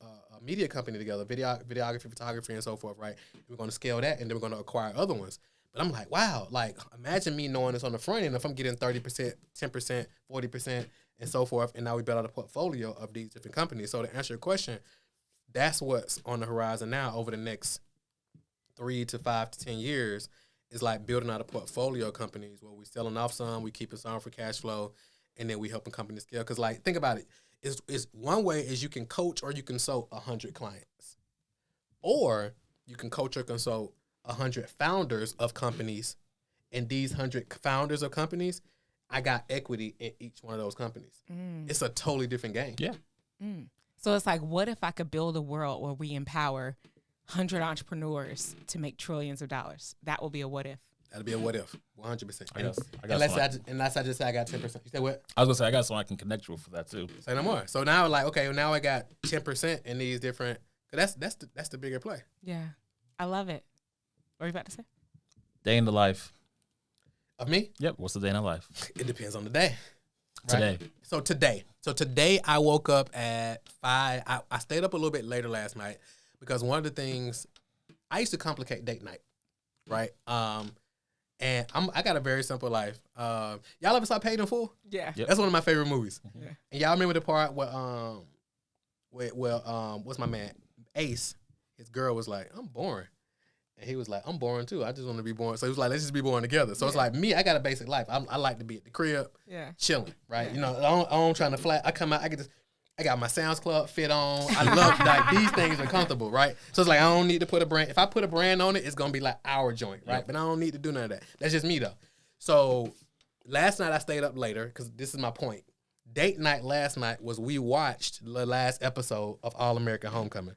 media company together, videography, photography, and so forth, right? We're going to scale that, and then we're going to acquire other ones. But I'm like, wow, like imagine me knowing this on the front end. If I'm getting 30%, 10%, 40%, and so forth, and now we build out a portfolio of these different companies. So to answer your question, that's what's on the horizon now over the next 3 to 5 to 10 years is like building out a portfolio of companies where we're selling off some, we keeping some for cash flow, and then we helping companies scale. Because like, think about it. Is one way is you can coach or you consult 100 clients. Or you can coach or consult 100 founders of companies. And these 100 founders of companies, I got equity in each one of those companies. It's a totally different game. Yeah. So it's like, what if I could build a world where we empower 100 entrepreneurs to make trillions of dollars? That will be a what if. That'd be a what if, 100%. I got Unless I just say I got 10%. You say what? I was gonna say I got someone I can connect you with for that too. Say no more. So now, like, okay, now I got 10% in these different. Cause that's the bigger play. Yeah, I love it. What are you about to say? Day in the life of me. Yep. What's the day in the life? It depends on the day. Today. Right? So today I woke up at 5. I stayed up a little bit later last night because one of the things I used to complicate date night, right? And I got a very simple life. Y'all ever saw Paid in Full? Yeah. Yep. That's one of my favorite movies. Yeah. And y'all remember the part where what's my man Ace? His girl was like, "I'm boring," and he was like, "I'm boring too. I just want to be boring." So he was like, "Let's just be boring together." So it's like me. I got a basic life. I like to be at the crib, chilling, right? You know, I don't trying to flat. I come out. I got my Sounds Club fit on. I love like these things are comfortable, right? So it's like I don't need to put a brand. If I put a brand on it, it's gonna be like our joint, right? But I don't need to do none of that. That's just me though. So last night I stayed up later because this is my point. Date night last night was we watched the last episode of All American Homecoming,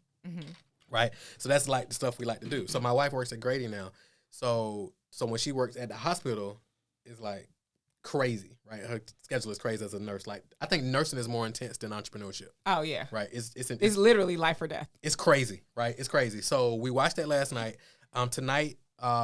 right? So that's like the stuff we like to do. So my wife works at Grady now. So when she works at the hospital, it's like crazy, right? Her schedule is crazy as a nurse. Like I think nursing is more intense than entrepreneurship. Oh yeah, right. It's literally life or death. It's crazy, right? It's crazy. So we watched that last night. Tonight,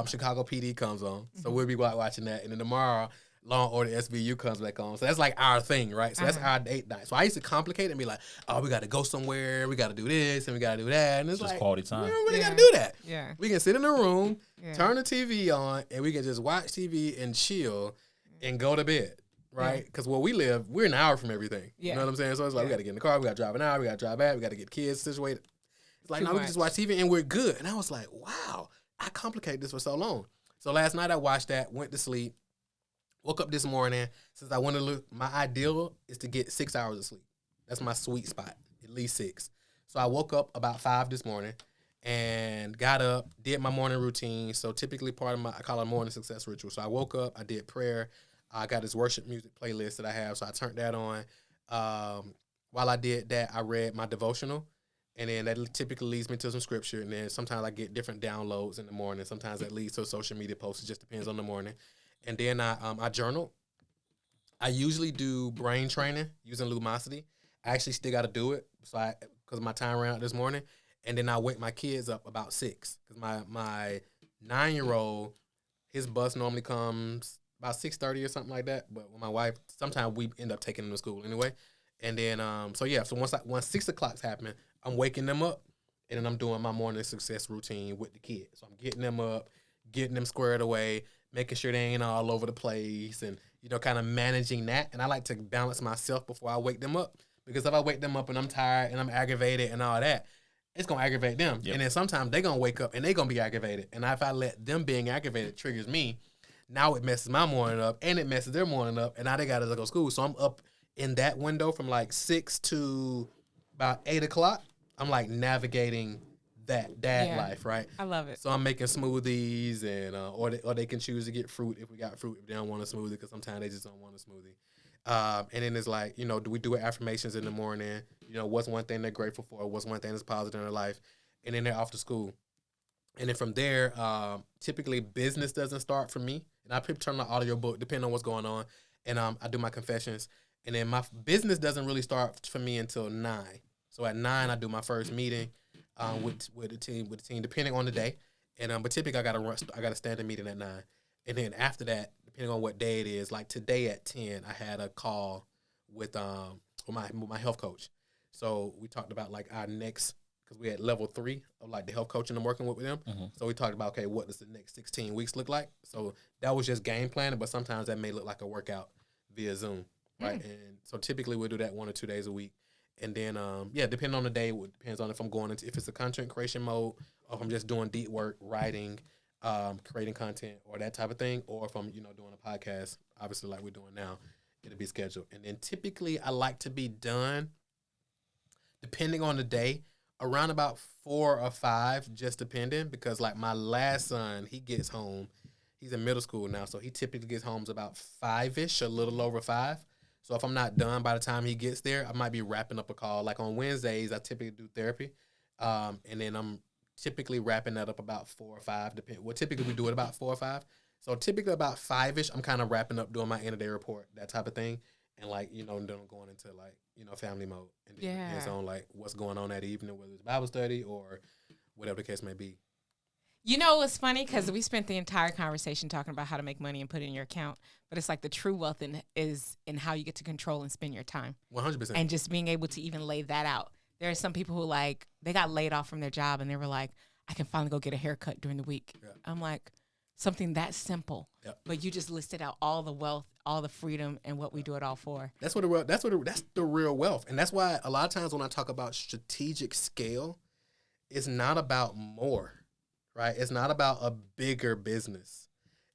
Chicago PD comes on, so we'll be watching that, and then tomorrow, Law and Order SVU comes back on. So that's like our thing, right? So that's our date night. So I used to complicate it and be like, oh, we got to go somewhere, we got to do this, and we got to do that, and it's Just like quality time. we don't really got to do that. Yeah, we can sit in a room, turn the TV on, and we can just watch TV and chill, and go to bed. Right? Because where we live, we're an hour from everything. You know what I'm saying? So it's like, we got to get in the car, we got to drive an hour, we got to drive back, we got to get kids situated. It's like, no, we can just watch TV and we're good. And I was like, wow, I complicated this for so long. So last night I watched that, went to sleep, woke up this morning. Since I want to look, my ideal is to get 6 hours of sleep. That's my sweet spot, at least 6. So I woke up about 5 this morning and got up, did my morning routine. So typically part of I call it a morning success ritual. So I woke up, I did prayer. I got this worship music playlist that I have, so I turned that on. While I did that, I read my devotional, and then that typically leads me to some scripture, and then sometimes I get different downloads in the morning. Sometimes that leads to a social media post. It just depends on the morning. And then I journal. I usually do brain training using Lumosity. I actually still got to do it because my time ran out this morning. And then I wake my kids up about 6 because my 9-year-old, his bus normally comes about 6:30 or something like that. But with my wife, sometimes we end up taking them to school anyway. And then, so once 6 o'clock's happening, I'm waking them up, and then I'm doing my morning success routine with the kids. So I'm getting them up, getting them squared away, making sure they ain't all over the place, and, kind of managing that. And I like to balance myself before I wake them up, because if I wake them up and I'm tired and I'm aggravated and all that, it's going to aggravate them. Yep. And then sometimes they're going to wake up and they're going to be aggravated. And if I let them being aggravated triggers me, now it messes my morning up and it messes their morning up, and now they got to go to school. So I'm up in that window from like 6 to about 8 o'clock. I'm like navigating that dad life, right? I love it. So I'm making smoothies, and or they can choose to get fruit if we got fruit, if they don't want a smoothie, because sometimes they just don't want a smoothie. And then it's like, do we do affirmations in the morning? What's one thing they're grateful for? What's one thing that's positive in their life? And then they're off to school. And then from there, typically business doesn't start for me. And I turn the audio book, depending on what's going on. And I do my confessions. And then my business doesn't really start for me until 9. So at 9, I do my first meeting with the team, depending on the day. And but typically I got a standing meeting at 9. And then after that, depending on what day it is, like today at 10, I had a call with my health coach. So we talked about like our next, because we had level 3 of like the health coaching I'm working with them. Mm-hmm. So we talked about, okay, what does the next 16 weeks look like? So that was just game planning, but sometimes that may look like a workout via Zoom, right? And so typically we'll do that 1 or 2 days a week. And then, depending on the day, it depends on if I'm going into, if it's a content creation mode, or if I'm just doing deep work, writing, creating content, or that type of thing, or if I'm, doing a podcast, obviously like we're doing now, it'll be scheduled. And then typically I like to be done, depending on the day, around about 4 or 5, just depending, because like my last son, he gets home, he's in middle school now, so he typically gets home about 5-ish, a little over 5. So if I'm not done by the time he gets there, I might be wrapping up a call. Like on Wednesdays, I typically do therapy, and then I'm typically wrapping that up about 4 or 5. Typically we do it about 4 or 5. So typically about 5-ish, I'm kind of wrapping up, doing my end of day report, that type of thing. And like, then I'm going into like, family mode. And then it depends on like what's going on that evening, whether it's Bible study or whatever the case may be. It's funny because we spent the entire conversation talking about how to make money and put it in your account, but it's like the true wealth is in how you get to control and spend your time. 100%. And just being able to even lay that out. There are some people who like, they got laid off from their job and they were like, I can finally go get a haircut during the week. Yeah. I'm like, something that simple, but you just listed out all the wealth, all the freedom, and what we do it all for. That's the real wealth. And that's why a lot of times when I talk about strategic scale, it's not about more. Right? It's not about a bigger business.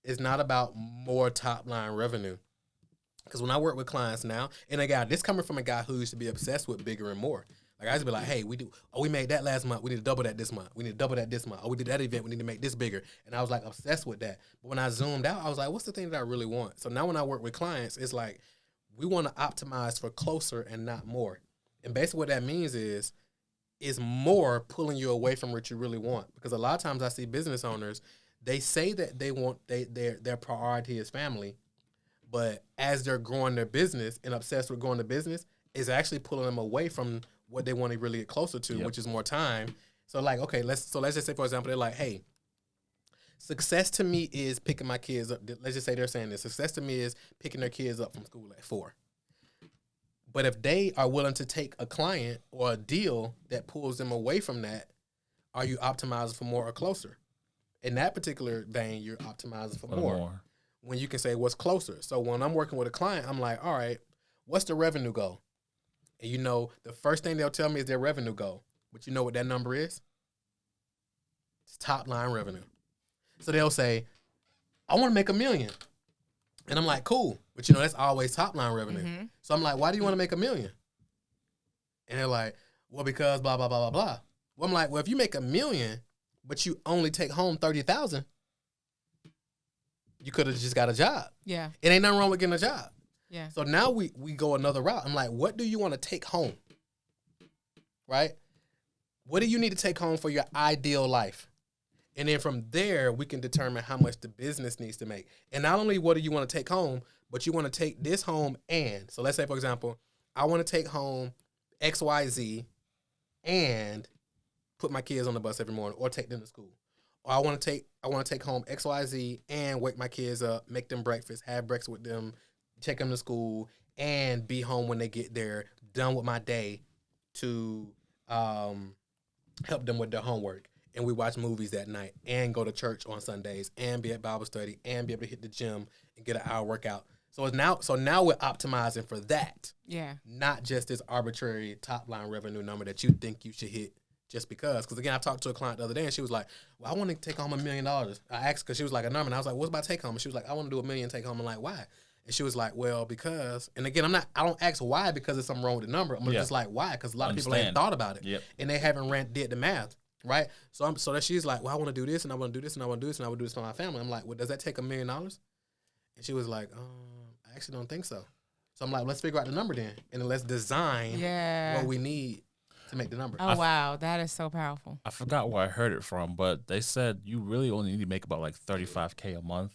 It's not about more top line revenue. Because when I work with clients now, and again, this coming from a guy who used to be obsessed with bigger and more. Like I used to be like, hey, we made that last month. We need to double that this month. We need to double that this month. Oh, we did that event. We need to make this bigger. And I was like obsessed with that. But when I zoomed out, I was like, what's the thing that I really want? So now when I work with clients, it's like we want to optimize for closer and not more. And basically what that means is more pulling you away from what you really want. Because a lot of times I see business owners, they say that they want their priority is family, but as they're growing their business and obsessed with growing the business, is actually pulling them away from what they want to really get closer to, which is more time. So like, okay, let's just say, for example, they're like, hey, success to me is picking my kids up. Let's just say they're saying this. Success to me is picking their kids up from school at 4. But if they are willing to take a client or a deal that pulls them away from that, are you optimizing for more or closer? In that particular vein, you're optimizing for more. When you can say what's closer. So when I'm working with a client, I'm like, all right, what's the revenue goal? And the first thing they'll tell me is their revenue goal. But you know what that number is? It's top line revenue. So they'll say, I want to make $1 million. And I'm like, cool. But that's always top line revenue. Mm-hmm. So I'm like, why do you want to make $1 million? And they're like, well, because blah, blah, blah, blah, blah. Well, I'm like, well, if you make $1 million, but you only take home 30,000, you could have just got a job. Yeah. It ain't nothing wrong with getting a job. Yeah. So now we go another route. I'm like, what do you want to take home? Right? What do you need to take home for your ideal life? And then from there, we can determine how much the business needs to make. And not only what do you want to take home, but you want to take this home and. So let's say, for example, I want to take home XYZ and put my kids on the bus every morning or take them to school. Or I want to take home XYZ and wake my kids up, make them breakfast, have breakfast with them, take them to school, and be home when they get there, done with my day to help them with their homework. And we watch movies that night and go to church on Sundays and be at Bible study and be able to hit the gym and get an hour workout. So now we're optimizing for that. Yeah. Not just this arbitrary top line revenue number that you think you should hit just because. Because again, I talked to a client the other day and she was like, well, I want to take home $1 million. I asked because she was like a number and I was like, what's my take home? And she was like, I want to do $1 million take home. I'm like, why? And she was like, well, because, and again, I don't ask why because there's something wrong with the number. I'm just like, why? Because a lot of people ain't thought about it. Yep. And they haven't did the math. Right? So that she's like, well, I want to do this and I want to do this and I want to do this and I want to do this for my family. I'm like, well, does that take $1 million? And she was like, I actually don't think so. So I'm like, let's figure out the number then. And then let's design what we need to make the number. Oh, wow. That is so powerful. I forgot where I heard it from, but they said you really only need to make about like $35K a month.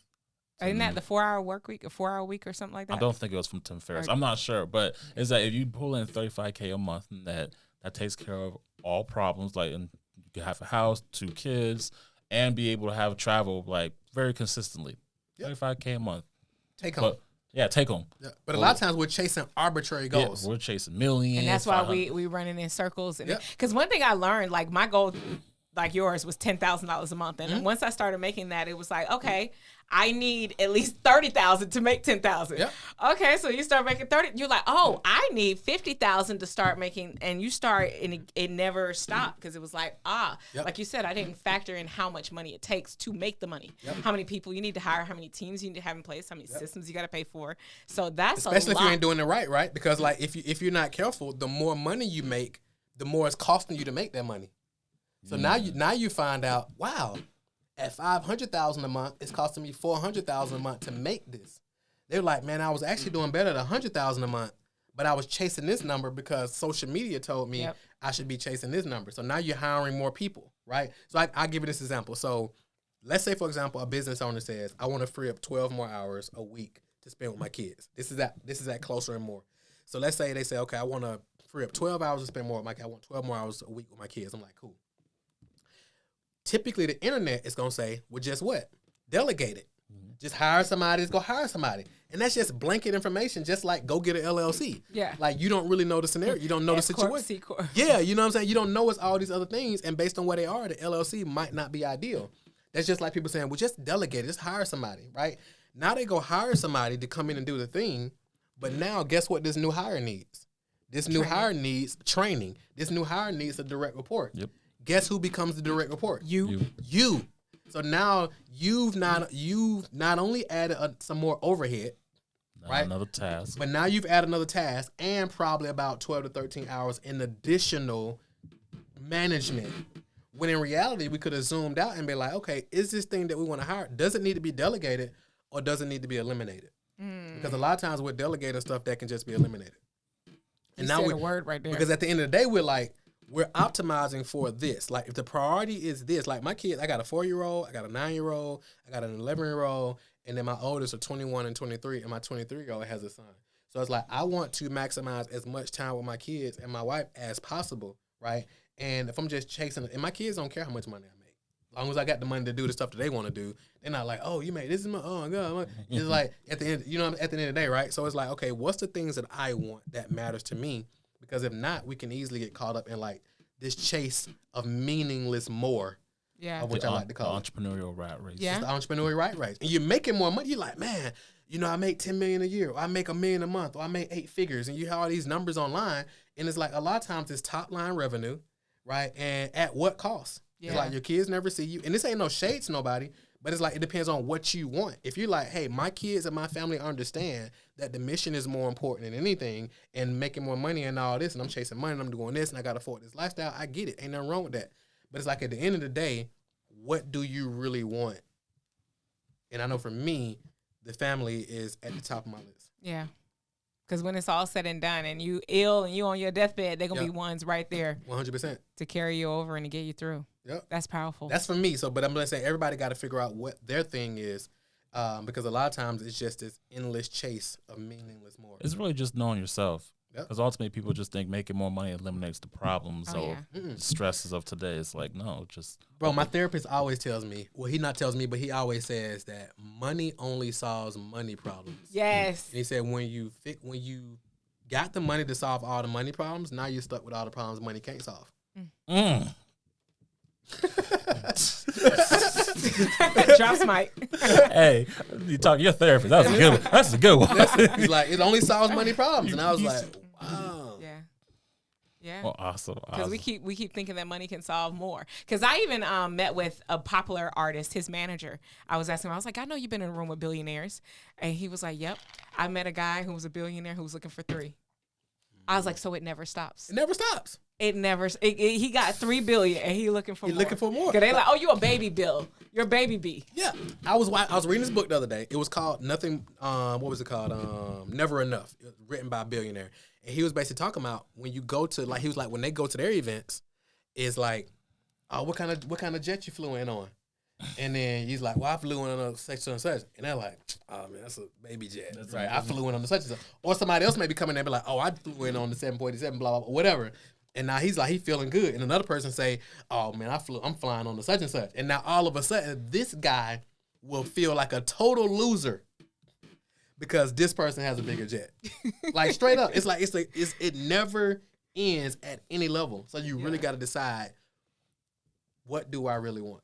Isn't that the 4-hour work week, a 4-hour week or something like that? I don't think it was from Tim Ferriss. I'm not sure, but it's that if you pull in $35K a month, and that takes care of all problems, like you can have a house, 2 kids, and be able to have travel like very consistently. $35K a month. Take home. Take home. Yeah. But a lot of times we're chasing arbitrary goals. Yeah, we're chasing millions. And that's why we running in circles. Because one thing I learned, like my goal, like yours, was $10,000 a month. And once I started making that, it was like, okay, I need at least $30,000 to make $10,000. Yep. Okay, so you start making 30. You're like, oh, I need $50,000 to start making, and you start, and it never stopped because it was like, like you said, I didn't factor in how much money it takes to make the money. Yep. How many people you need to hire, how many teams you need to have in place, how many systems you got to pay for. So that's especially if you ain't doing it right? Because like if you're not careful, the more money you make, the more it's costing you to make that money. So now you find out, wow. At $500,000 a month, it's costing me $400,000 a month to make this. They're like, man, I was actually doing better at $100,000 a month, but I was chasing this number because social media told me I should be chasing this number. So now you're hiring more people, right? So I give you this example. So let's say, for example, a business owner says, I want to free up 12 more hours a week to spend with my kids. This is at closer and more. So let's say they say, okay, I want to free up 12 hours to spend more with my kids. I want 12 more hours a week with my kids. I'm like, cool. Typically, the internet is going to say, well, just what? Delegate it. Just hire somebody. Just go hire somebody. And that's just blanket information, just like go get an LLC. Yeah. Like, you don't really know the scenario. You don't know the situation. C-corp. Yeah, you know what I'm saying? You don't know it's all these other things. And based on where they are, the LLC might not be ideal. That's just like people saying, well, just delegate it. Just hire somebody, right? Now they go hire somebody to come in and do the thing. But now, guess what this new hire needs? This new hire needs training. This new hire needs a direct report. Yep. Guess who becomes the direct report? You. So now you've not only added some more overhead, right? Another task. But now you've added another task and probably about 12 to 13 hours in additional management. When in reality, we could have zoomed out and be like, okay, is this thing that we want to hire, does it need to be delegated or does it need to be eliminated? Because a lot of times we're delegating stuff that can just be eliminated. And now said a word right there. Because at the end of the day, we're optimizing for this. Like, if the priority is this, like my kids, I got a 4-year-old, I got a 9-year-old, I got an 11-year-old, and then my oldest are 21 and 23, and my 23-year-old has a son. So it's like, I want to maximize as much time with my kids and my wife as possible, right? And if I'm just chasing, and my kids don't care how much money I make. As long as I got the money to do the stuff that they want to do, they're not like, oh, you made this is my, oh my God. It's like, at the end, at the end of the day, right? So it's like, okay, what's the things that I want that matters to me? Because if not, we can easily get caught up in like this chase of meaningless more. Yeah. Of which I like to call the entrepreneurial rat race. Yeah. It's the entrepreneurial rat race. And you're making more money. You're like, man, you know, I make $10 million a year, or I make $1 million a month, or I make 8 figures. And you have all these numbers online. And it's like, a lot of times it's top line revenue, right? And at what cost? Yeah. It's like your kids never see you. And this ain't no shade to nobody, but it's like, it depends on what you want. If you're like, hey, my kids and my family understand that the mission is more important than anything, and making more money and all this, and I'm chasing money and I'm doing this and I got to afford this lifestyle, I get it. Ain't nothing wrong with that. But it's like, at the end of the day, what do you really want? And I know for me, the family is at the top of my list. Yeah. Because when it's all said and done and you ill and you on your deathbed, they're going to be ones right there 100%. to carry you over and to get you through. Yep. That's powerful. That's for me. So, but I'm going to say everybody got to figure out what their thing is, because a lot of times it's just this endless chase of meaningless more. It's really just knowing yourself. Yep. Because ultimately people just think making more money eliminates the problems or stresses of today. It's like, no, just... Bro, my therapist always tells me, well, he not tells me, but he always says that money only solves money problems. Yes. And he said when you got the money to solve all the money problems, now you're stuck with all the problems money can't solve. Drops mic. Hey, you talk your therapist. That was a good one. That's a good one. He's like, it only solves money problems. And I was like, wow. Yeah. Yeah. Well, awesome. Because we keep thinking that money can solve more. Because I even met with a popular artist, his manager. I was asking him, I was like, I know you've been in a room with billionaires. And he was like, yep. I met a guy who was a billionaire who was looking for 3. I was like, so it never stops. It never stops. He got $3 billion and he looking for more. Looking for more. Cause they like, oh, you a baby Bill. You're a baby B. Yeah. I was reading this book the other day. It was called Nothing, what was it called? Never Enough. It was written by a billionaire. And he was basically talking about when you go to, like, he was like, when they go to their events, it's like, oh, what kind of jet you flew in on? And then he's like, well, I flew in on a such and such. And they're like, oh, man, that's a baby jet. That's right. I flew in on the such and such. Or somebody else may be coming there and be like, oh, I flew in on the 747, blah, blah, blah, whatever. And now he's like, he feeling good. And another person say, oh, man, I'm flying on the such and such. And now all of a sudden, this guy will feel like a total loser because this person has a bigger jet. Like, straight up. It never ends at any level. So you really got to decide, what do I really want?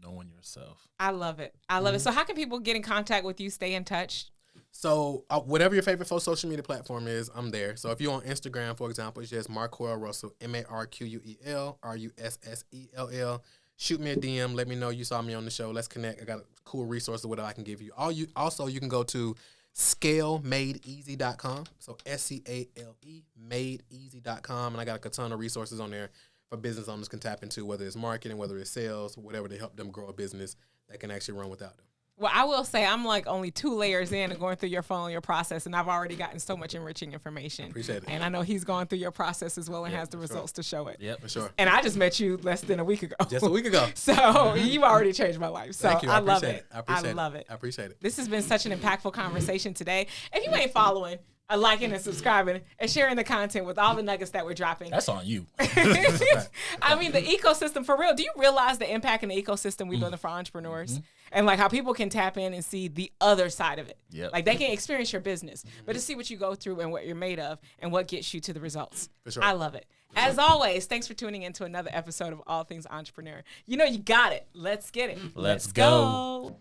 Knowing yourself. I love it. I love it. So how can people get in contact with you, stay in touch? So whatever your favorite social media platform is, I'm there. So if you're on Instagram, for example, it's just Marquel Russell, Marquel Russell. Shoot me a DM. Let me know you saw me on the show. Let's connect. I got a cool resource of what I can give you. Also, you can go to scalemadeeasy.com. So SCALE, madeeasy.com. And I got a ton of resources on there for business owners can tap into, whether it's marketing, whether it's sales, whatever, to help them grow a business that can actually run without them. Well, I will say I'm like only 2 layers in and going through your funnel, your process, and I've already gotten so much enriching information. Appreciate it. And I know he's gone through your process as well and has the results to show it. Yep. For sure. And I just met you less than a week ago. Just a week ago. So you already changed my life. So Thank you. I love appreciate it. I appreciate love it. I appreciate it. This has been such an impactful conversation today. If you ain't following, liking and subscribing and sharing the content with all the nuggets that we're dropping. That's on you. I mean, the ecosystem, for real. Do you realize the impact in the ecosystem we're building for entrepreneurs? And like how people can tap in and see the other side of it. Yep. Like they can experience your business, but to see what you go through and what you're made of and what gets you to the results. For sure. I love it. As always, thanks for tuning in to another episode of All Things Entrepreneur. You know you got it. Let's get it. Let's go.